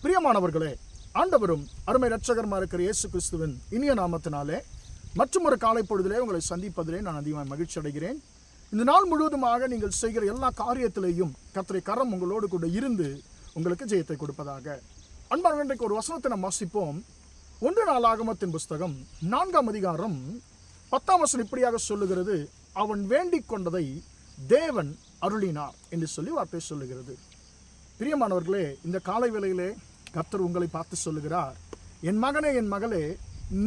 பிரியமானவர்களே, ஆண்டவரும் அருமை இரட்சகருமா இருக்கிற இயேசு கிறிஸ்துவின் இனிய நாமத்தினாலே மற்றும் ஒரு காலை பொழுதிலே உங்களை சந்திப்பதிலே நான் அதிகமாக மகிழ்ச்சி அடைகிறேன். இந்த நாள் முழுவதுமாக நீங்கள் செய்கிற எல்லா காரியத்திலேயும் கர்த்தருடைய கரம் உங்களோடு கூட இருந்து உங்களுக்கு ஜெயத்தை கொடுப்பதாக. அன்பான, இன்றைக்கு ஒரு வசனத்தை நாம் வாசிப்போம். 1 நாளாகமத்தின் புஸ்தகம் 4ஆம் அதிகாரம் 10ஆம் வசனம் இப்படியாக சொல்லுகிறது, அவன் வேண்டிக் கொண்டதை தேவன் அருளினார் என்று சொல்லி வார்த்தை சொல்லுகிறது. பிரியமானவர்களே, இந்த காலை வேளையிலே கர்த்தர் உங்களை பார்த்து சொல்லுகிறார், என் மகனே, என் மகளே,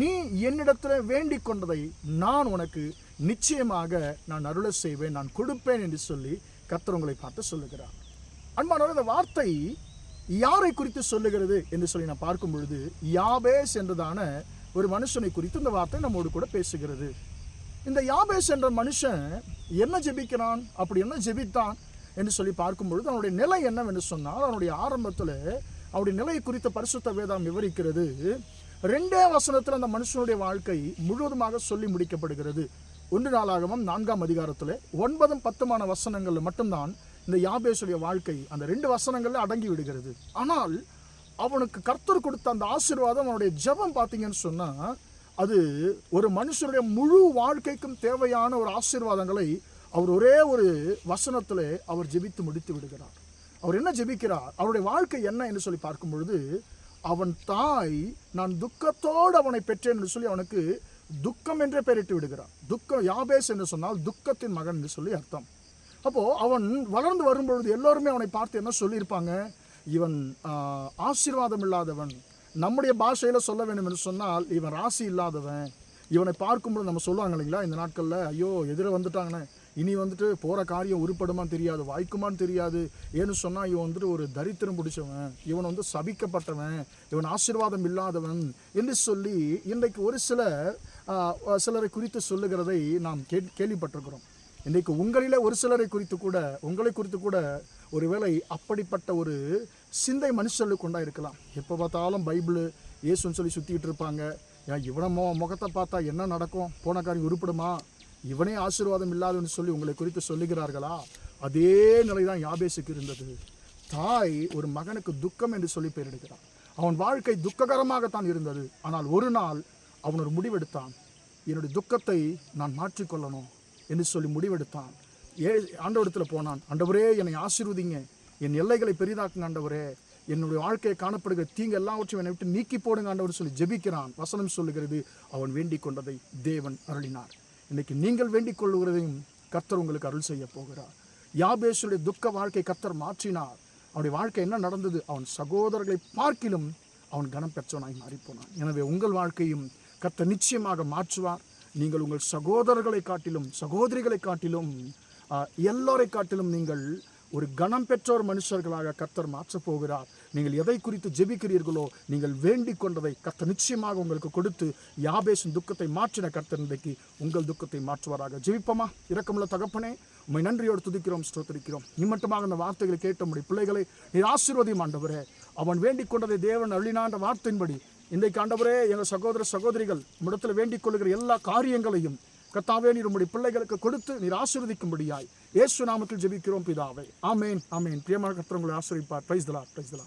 நீ என்னிடத்தில் வேண்டிக் கொண்டதை நான் உனக்கு நிச்சயமாக நான் அருள செய்வேன், நான் கொடுப்பேன் என்று சொல்லி கர்த்தர் உங்களை பார்த்து சொல்லுகிறார். அன்பானவர், இந்த வார்த்தை யாரை குறித்து சொல்லுகிறது என்று சொல்லி நான் பார்க்கும் பொழுது, யாபேஸ் என்றதான ஒரு மனுஷனை குறித்து இந்த வார்த்தை நம்மோடு கூட பேசுகிறது. இந்த யாபேஸ் என்ற மனுஷன் என்ன ஜெபிக்கிறான், அப்படி என்ன ஜெபித்தான் என்று சொல்லி பார்க்கும் பொழுது அவனுடைய நிலை என்னவென்று சொன்னால், அவனுடைய ஆரம்பத்தில் அவருடைய நிலையை குறித்த பரிசுத்த வேதம் விவரிக்கிறது. 2 வசனத்தில் அந்த மனுஷனுடைய வாழ்க்கை முழுவதுமாக சொல்லி முடிக்கப்படுகிறது. 1 நாளாகமம் 4ஆம் அதிகாரத்தில் 9, 10 வசனங்கள் மட்டும்தான் இந்த யாபேசுடைய வாழ்க்கை அந்த 2 வசனங்களில் அடங்கி விடுகிறது. ஆனால் அவனுக்கு கர்த்தர் கொடுத்த அந்த ஆசீர்வாதம், அவனுடைய ஜெபம் பார்த்தீங்கன்னு சொன்னால், அது ஒரு மனுஷனுடைய முழு வாழ்க்கைக்கும் தேவையான ஒரு ஆசீர்வாதங்களை அவர் ஒரே ஒரு வசனத்தில் அவர் ஜெபித்து முடித்து விடுகிறார். அவர் என்ன ஜெபிக்கிறார், அவருடைய வாழ்க்கை என்ன என்று சொல்லி பார்க்கும் பொழுது, அவன் தாய் நான் துக்கத்தோடு அவனை பெற்றேன் என்று சொல்லி அவனுக்கு துக்கம் என்றே பெயரிட்டு விடுகிறார். துக்கம், யாபேஸ் என்று சொன்னால் துக்கத்தின் மகன் என்று சொல்லி அர்த்தம். அப்போது அவன் வளர்ந்து வரும்பொழுது எல்லோருமே அவனை பார்த்து என்ன சொல்லியிருப்பாங்க, இவன் ஆசீர்வாதம் இல்லாதவன். நம்முடைய பாஷையில் சொல்ல வேண்டும் என்று சொன்னால், இவன் ராசி இல்லாதவன். இவனை பார்க்கும்போது நம்ம சொல்லுவாங்க இல்லைங்களா, இந்த நாட்களில், ஐயோ எதிர வந்துட்டாங்கண்ணே, இனி போகிற காரியம் உருப்படுமான்னு தெரியாது, வாய்க்குமான்னு தெரியாது, ஏன்னு சொன்னால் இவன் ஒரு தரித்திரம் பிடிச்சவன், இவன் சபிக்கப்பட்டவன், இவன் ஆசீர்வாதம் இல்லாதவன் என்று சொல்லி இன்றைக்கு ஒரு சிலரை குறித்து சொல்லுகிறதை நாம் கேள்விப்பட்டிருக்கிறோம். இன்றைக்கு உங்களிலே ஒரு சிலரை குறித்து கூட, உங்களை குறித்து கூட ஒருவேளை அப்படிப்பட்ட ஒரு சிந்தை மனுஷர்களுக்கு கொண்டா இருக்கலாம். எப்போ பார்த்தாலும் பைபிள் இயேசுன்னு சொல்லி சுற்றிக்கிட்டு இருப்பாங்க. இவனை முகத்தை பார்த்தா என்ன நடக்கும், போன காரியம் உருப்படுமா, இவனே ஆசீர்வாதம் இல்லாதவன்னு சொல்லி உங்களை குறித்து சொல்லுகிறார்களா? அதே நிலை தான் யாபேசுக்கு இருந்தது. தாய் ஒரு மகனுக்கு துக்கம் என்று சொல்லி பெயரிடுகிறான். அவன் வாழ்க்கை துக்ககரமாகத்தான் இருந்தது. ஆனால் ஒரு நாள் அவன் ஒரு முடிவெடுத்தான், என்னுடைய துக்கத்தை நான் மாற்றிக்கொள்ளணும் என்று சொல்லி முடிவெடுத்தான். ஆண்டவரிடத்தில் போனான், ஆண்டவரே என்னை ஆசீர்வதிங்க, என் எல்லைகளை பெரிதாக்குங்க ஆண்டவரே, என்னுடைய வாழ்க்கையை காணப்படுகிற தீங்கு எல்லாவற்றையும் என்னை விட்டு நீக்கி போடுங்க ஆண்டவர் சொல்லி ஜெபிக்கிறான். வசனம் சொல்லுகிறது, அவன் வேண்டிக் கொண்டதை தேவன் அருளினார். இன்றைக்கி நீங்கள் வேண்டிக் கொள்ளுகிறதையும் கர்த்தர் உங்களுக்கு அருள் செய்ய போகிறார். யாபேசுடைய துக்க வாழ்க்கை கர்த்தர் மாற்றினார். அவனுடைய வாழ்க்கை என்ன நடந்தது, அவன் சகோதரர்களை பார்க்கிலும் அவன் கனம் பெற்றவனாய் மாறிப்போனான். எனவே உங்கள் வாழ்க்கையும் கர்த்தர் நிச்சயமாக மாற்றுவார். நீங்கள் உங்கள் சகோதரர்களை காட்டிலும், சகோதரிகளை காட்டிலும், எல்லோரை காட்டிலும் நீங்கள் ஒரு கனம் பெற்றோர் மனுஷர்களாக கர்த்தர் மாற்றப் போகிறார். நீங்கள் எதை குறித்து ஜெபிக்கிறீர்களோ, நீங்கள் வேண்டிக் கொண்டதை கர்த்தர் நிச்சயமாக உங்களுக்கு கொடுத்து யாபேசின் துக்கத்தை மாற்றின கர்த்தர் இன்றைக்கு உங்கள் துக்கத்தை மாற்றுவாராக. ஜெபிப்போமா? இரக்கமுள்ள தகப்பனே, உம்மை நன்றியோடு துதிக்கிறோம், ஸ்தோத்திரிக்கிறோம். நிமித்தமாக இந்த வார்த்தைகளை கேட்ட முடிய பிள்ளைகளை நீர் ஆசீர்வதியும் ஆண்டவரே. அவன் வேண்டிக் கொண்டதை தேவன் அருளினான்ற வார்த்தையின்படி இன்றைக்கு ஆண்டவரே, எங்கள் சகோதர சகோதரிகள் உம்மிடத்தில் வேண்டிக் கொள்ளுகிற எல்லா காரியங்களையும் கர்த்தாவே நீர் உம்முடைய பிள்ளைகளுக்கு கொடுத்து நீர் ஆசீர்வதிக்கும்படியாய் இயேசு நாமத்தில் ஜெபிக்கிறோம் பிதாவே. ஆமேன், ஆமேன். பிரியமான கர்த்தர் உங்களை ஆசீர்வதிப்பார். Praise the Lord, praise the Lord.